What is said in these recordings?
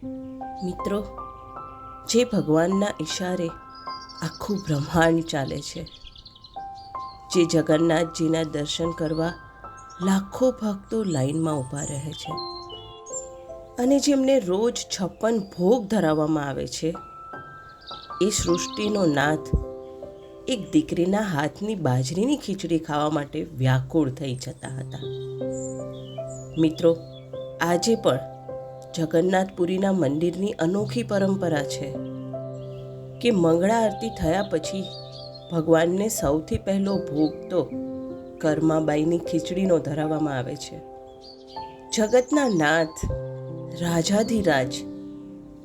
મિત્રો, જે ભગવાનના ઈશારે આખું બ્રહ્માંડ ચાલે છે, જે જગન્નાથજીના દર્શન કરવા લાખો ભક્તો લાઈનમાં ઊભા રહે છે અને જેમને રોજ 56 ભોગ ધરાવવામાં આવે છે, એ સૃષ્ટિનો નાથ એક દીકરીના હાથની બાજરીની ખીચડી ખાવા માટે વ્યાકુળ થઈ જતા હતા. મિત્રો, આજે પણ જગન્નાથપુરીના મંદિરની અનોખી પરંપરા છે કે મંગળા આરતી થયા પછી ભગવાનને સૌથી પહેલો ભોગ તો કર્માબાઈની ખીચડીનો ધરાવવામાં આવે છે. જગતના નાથ, રાજાધિરાજ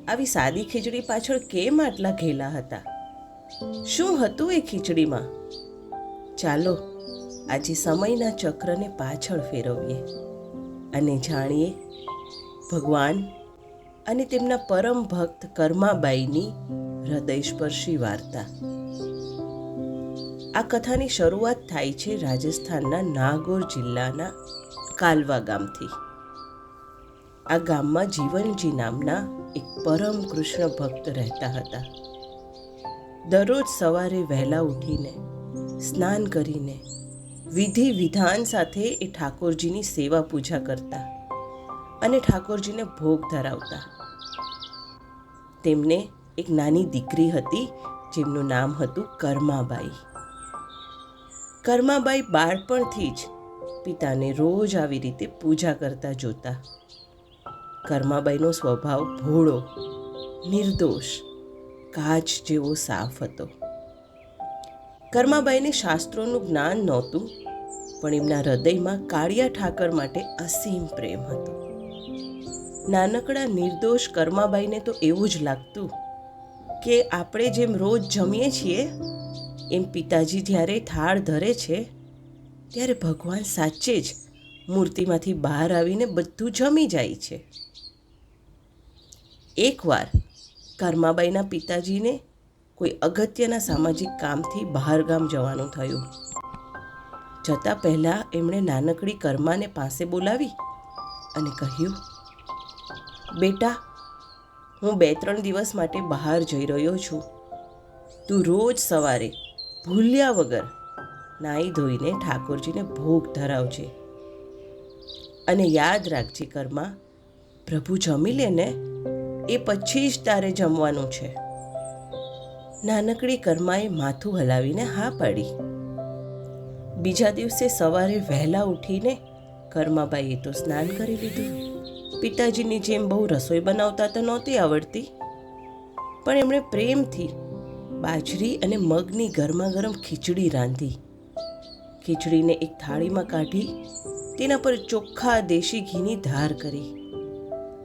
આવી સાદી ખીચડી પાછળ કેમ આટલા ઘેલા હતા? શું હતું એ ખીચડીમાં? ચાલો આજે સમયના ચક્રને પાછળ ફેરવીએ અને જાણીએ ભગવાન અને તેમના પરમ ભક્ત કર્માબાઈની હૃદયસ્પર્શી વાર્તા. આ કથાની શરૂઆત થાય છે રાજસ્થાનના નાગોર જિલ્લાના કાલવા ગામથી. આ ગામમાં જીવનજી નામના એક પરમ કૃષ્ણ ભક્ત રહેતા હતા. દરરોજ સવારે વહેલા ઉઠીને સ્નાન કરીને વિધિ વિધાન સાથે એ ઠાકોરજીની સેવા પૂજા કરતા અને ઠાકોરજીને ભોગ ધરાવતા. તેમને એક નાની દીકરી હતી જેમનું નામ હતું કર્માબાઈ. કર્માબાઈ બાળપણથી જ પિતાને રોજ આવી રીતે પૂજા કરતા જોતા. કર્માબાઈનો સ્વભાવ ભોળો, નિર્દોષ, કાચ જેવો સાફ હતો. કર્માબાઈને શાસ્ત્રોનું જ્ઞાન નહોતું, પણ એમના હૃદયમાં કાળિયા ઠાકર માટે અસીમ પ્રેમ હતો. નાનકડા નિર્દોષ કર્માબાઈને તો એવું જ લાગતું કે આપણે જેમ રોજ જમીએ છીએ એમ પિતાજી જ્યારે થાળ ધરે છે ત્યારે ભગવાન સાચે જ મૂર્તિમાંથી બહાર આવીને બધું જમી જાય છે. એકવાર કર્માબાઈના પિતાજીને કોઈ અગત્યના સામાજિક કામથી બહાર ગામ જવાનું થયું. જતાં પહેલાં એમણે નાનકડી કર્માને પાસે બોલાવી અને કહ્યું, બેટા, હું 2-3 દિવસ માટે બહાર જઈ રહ્યો છું. તું રોજ સવારે ભૂલ્યા વગર નાહી ધોઈને ઠાકોરજીને ભોગ ધરાવજે અને યાદ રાખજે કર્મા, પ્રભુ જમી લે ને એ પછી જ તારે જમવાનું છે. નાનકડી કર્માએ માથું હલાવીને હા પાડી. બીજા દિવસે સવારે વહેલા ઉઠીને કર્માબાઈએ તો સ્નાન કરી લીધું. પિતાજીની જેમ બહુ રસોઈ બનાવતા તો નહોતી આવડતી, પણ એમણે પ્રેમથી બાજરી અને મગની ગરમા ગરમ ખીચડી રાંધી. ખીચડીને એક થાળીમાં કાઢી તેના પર ચોખ્ખા દેશી ઘીની ધાર કરી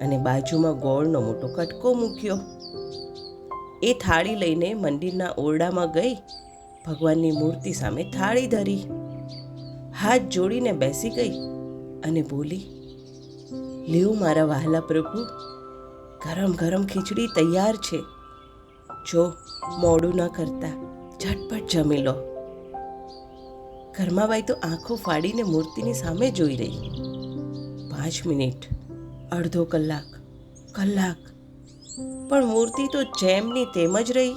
અને બાજુમાં ગોળનો મોટો કટકો મૂક્યો. એ થાળી લઈને મંદિરના ઓરડામાં ગઈ ભગવાનની મૂર્તિ સામે થાળી ધરી, હાથ જોડીને બેસી ગઈ અને બોલી, લ્યો મારા વહાલા પ્રભુ, ગરમ ગરમ ખીચડી તૈયાર છે. જો મોડું ન કરતા ઝટપટ જમી લો. કર્માબાઈ તો આંખો ફાડીને મૂર્તિની સામે જોઈ રહી. 5 મિનિટ, અડધો કલાક, કલાક, પણ મૂર્તિ તો જેમની તેમ જ રહી.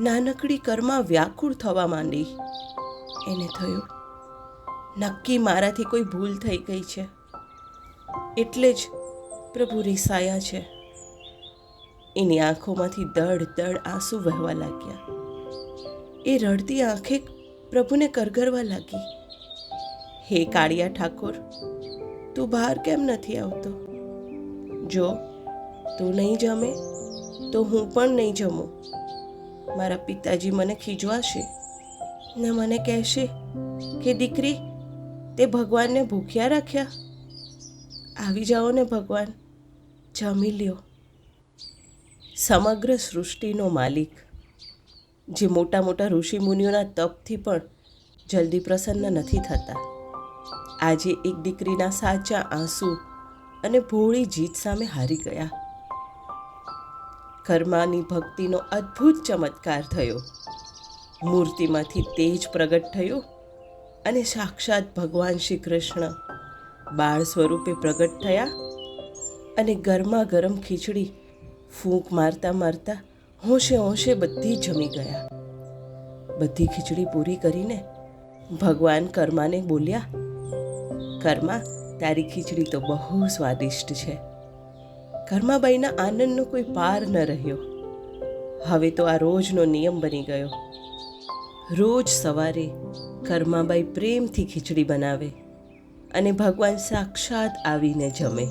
નાનકડી કર્મા વ્યાકુળ થવા માંડી. એને થયું, નક્કી મારાથી કોઈ ભૂલ થઈ ગઈ છે, એટલે જ પ્રભુ રિસાયા છે. એની આંખોમાંથી દડ દડ આંસુ વહેવા લાગ્યા. એ રડતી આંખે પ્રભુને કરગરવા લાગી, હે કાળિયા ઠાકોર, તું બહાર કેમ નથી આવતો? જો તું નહીં જમે તો હું પણ નહીં જમું. મારા પિતાજી મને ખીજવાશે ને મને કહેશે કે દીકરી, તે ભગવાનને ભૂખ્યા રાખ્યા. આવી જાઓ ને ભગવાન, જમી લ્યો. સમગ્ર સૃષ્ટિનો માલિક, જે મોટા મોટા ઋષિમુનિઓના તપથી પણ જલ્દી પ્રસન્ન નથી થતા, આજે એક દીકરીના સાચા આંસુ અને ભોળી જીત સામે હારી ગયા. કર્માની ભક્તિનો અદ્ભુત ચમત્કાર થયો. મૂર્તિમાંથી તેજ પ્રગટ થયું અને સાક્ષાત ભગવાન શ્રી કૃષ્ણ બાળ સ્વરૂપે પ્રગટ થયા અને ગરમા ગરમ ખીચડી ફૂંક મારતા મારતા હોંશે હોંશે બધી જમી ગયા. બધી ખીચડી પૂરી કરીને ભગવાન કર્માને બોલ્યા, કર્મા, તારી ખીચડી તો બહુ સ્વાદિષ્ટ છે. કર્માબાઈના આનંદનો કોઈ પાર ન રહ્યો. હવે તો આ રોજનો નિયમ બની ગયો. રોજ સવારે કર્માબાઈ પ્રેમથી ખીચડી બનાવે અને ભગવાન સાક્ષાત આવીને જમે.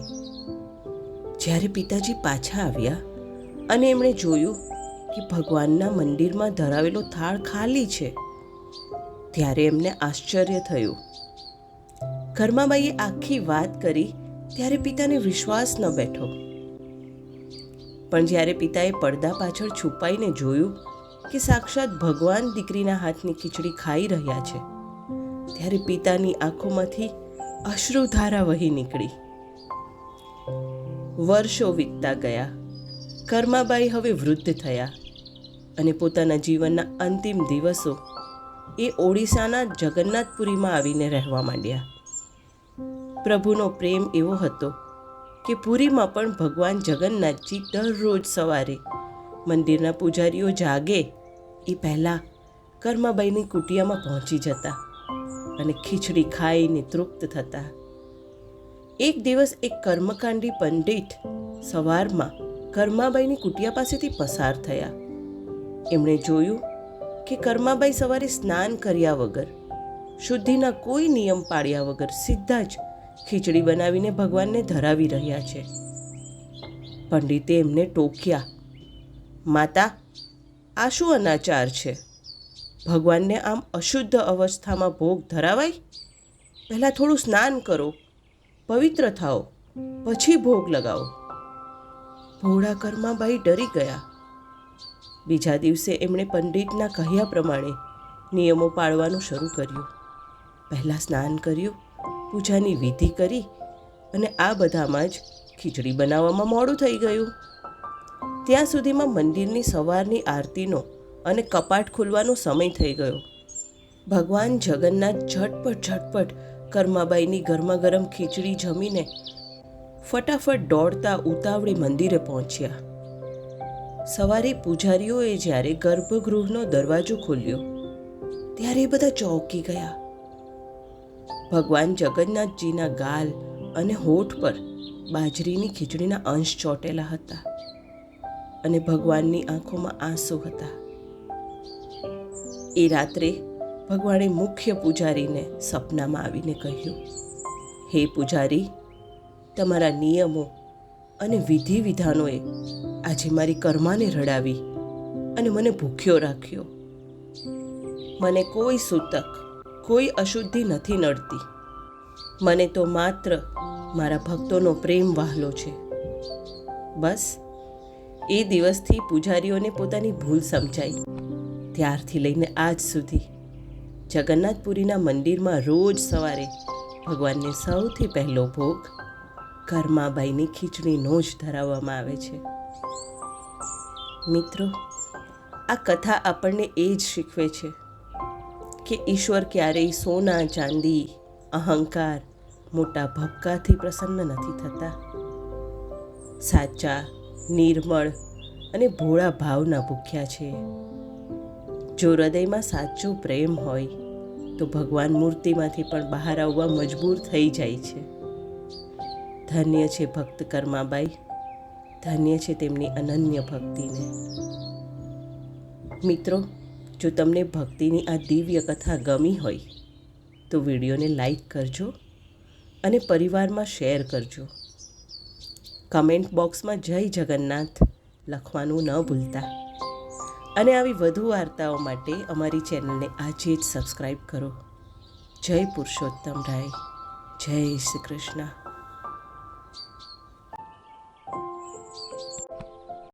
જ્યારે પિતાજી પાછા આવ્યા અને એમણે જોયું કે ભગવાનના મંદિરમાં ધરાવેલો થાળ ખાલી છે, ત્યારે એમને આશ્ચર્ય થયું. કર્માબાઈએ આખી વાત કરી ત્યારે પિતાને વિશ્વાસ ન બેઠો. પણ જ્યારે પિતાએ પડદા પાછળ છુપાઈને જોયું કે સાક્ષાત ભગવાન દીકરીના હાથની ખીચડી ખાઈ રહ્યા છે, ત્યારે પિતાની આંખોમાંથી અશ્રુધારા વહી નીકળી. વર્ષો વીતતા ગયા. કર્માબાઈ હવે વૃદ્ધ થયા અને પોતાના જીવનના અંતિમ દિવસો એ ઓડિશાના જગન્નાથપુરીમાં આવીને રહેવા માંડ્યા. પ્રભુનો પ્રેમ એવો હતો કે પુરીમાં પણ ભગવાન જગન્નાથજી દરરોજ સવારે મંદિરના પૂજારીઓ જાગે એ પહેલાં કર્માબાઈની કુટિયામાં પહોંચી જતા અને ખીચડી ખાઈને તૃપ્ત થતા. એક દિવસ એક કર્મકાંડી પંડિત સવારમાં કર્માબાઈની કુટિયા પાસેથી પસાર થયા. એમણે જોયું કે કર્માબાઈ સવારે સ્નાન કર્યા વગર, શુદ્ધિના કોઈ નિયમ પાળ્યા વગર સીધા જ ખીચડી બનાવીને ભગવાનને ધરાવી રહ્યા છે. પંડિતે એમને ટોક્યા, માતા, આ શું અનાચાર છે? ભગવાનને આમ અશુદ્ધ અવસ્થામાં ભોગ ધરાવાય? પહેલાં થોડું સ્નાન કરો, પવિત્ર થાઓ, પછી ભોગ લગાવો. ભોળા કર્માબાઈ ડરી ગયા. બીજા દિવસે એમણે પંડિતના કહ્યા પ્રમાણે નિયમો પાળવાનું શરૂ કર્યું. પહેલાં સ્નાન કર્યું, પૂજાની વિધિ કરી અને આ બધામાં જ ખીચડી બનાવવામાં મોડું થઈ ગયું. ત્યાં સુધીમાં મંદિરની સવારની આરતીનો અને કપાટ ખુલવાનો સમય થઈ ગયો. ભગવાન જગન્નાથ ઝટપટ કર્માબાઈની ગરમા ગરમ ખીચડી જમીને ફટાફટ દોડતા ઉતાવળી મંદિરે પહોંચ્યા. સવારે પૂજારીઓએ જ્યારે ગર્ભગૃહનો દરવાજો ખોલ્યો ત્યારે એ બધા ચોંકી ગયા. ભગવાન જગન્નાથજીના ગાલ અને હોઠ પર બાજરીની ખીચડીના અંશ ચોંટેલા હતા અને ભગવાનની આંખોમાં આંસુ હતા. એ રાત્રે ભગવાને મુખ્ય પૂજારીને સપનામાં આવીને કહ્યું, હે પૂજારી, તમારા નિયમો અને વિધિ વિધાનોએ આજે મારી કર્માને રડાવી અને મને ભૂખ્યો રાખ્યો. મને કોઈ સૂતક, કોઈ અશુદ્ધિ નથી નડતી. મને તો માત્ર મારા ભક્તોનો પ્રેમ વહાલો છે. બસ એ દિવસથી પૂજારીઓને પોતાની ભૂલ સમજાઈ. ત્યારથી લઈને આજ સુધી જગન્નાથપુરીના મંદિરમાં રોજ સવારે ભગવાનને સૌથી પહેલો ભોગ કર્માબાઈની ખીચડીનો જ ધરાવવામાં આવે છે. મિત્રો, આ કથા આપણને એ જ શીખવે છે કે ઈશ્વર ક્યારેય સોના, ચાંદી, અહંકાર, મોટા ભક્કાથી પ્રસન્ન નથી થતા. સાચા, નિર્મળ અને ભોળા ભાવના ભૂખ્યા છે. જો હૃદયમાં સાચો પ્રેમ હોય તો ભગવાન મૂર્તિમાંથી પણ બહાર આવવા મજબૂર થઈ જાય છે. ધન્ય છે ભક્ત કર્માબાઈ, ધન્ય છે તેમની અનન્ય ભક્તિને. મિત્રો, જો તમને ભક્તિની આ દિવ્ય કથા ગમી હોય તો વિડીયોને લાઈક કરજો અને પરિવારમાં શેર કરજો. કમેન્ટ બોક્સમાં જય જગન્નાથ લખવાનું ન ભૂલતા. અને આવી વધુ વાર્તાઓ માટે અમારી ચેનલને આજે જ સબસ્ક્રાઈબ કરો. જય પુરુષોત્તમ રાય, જય શ્રી કૃષ્ણ.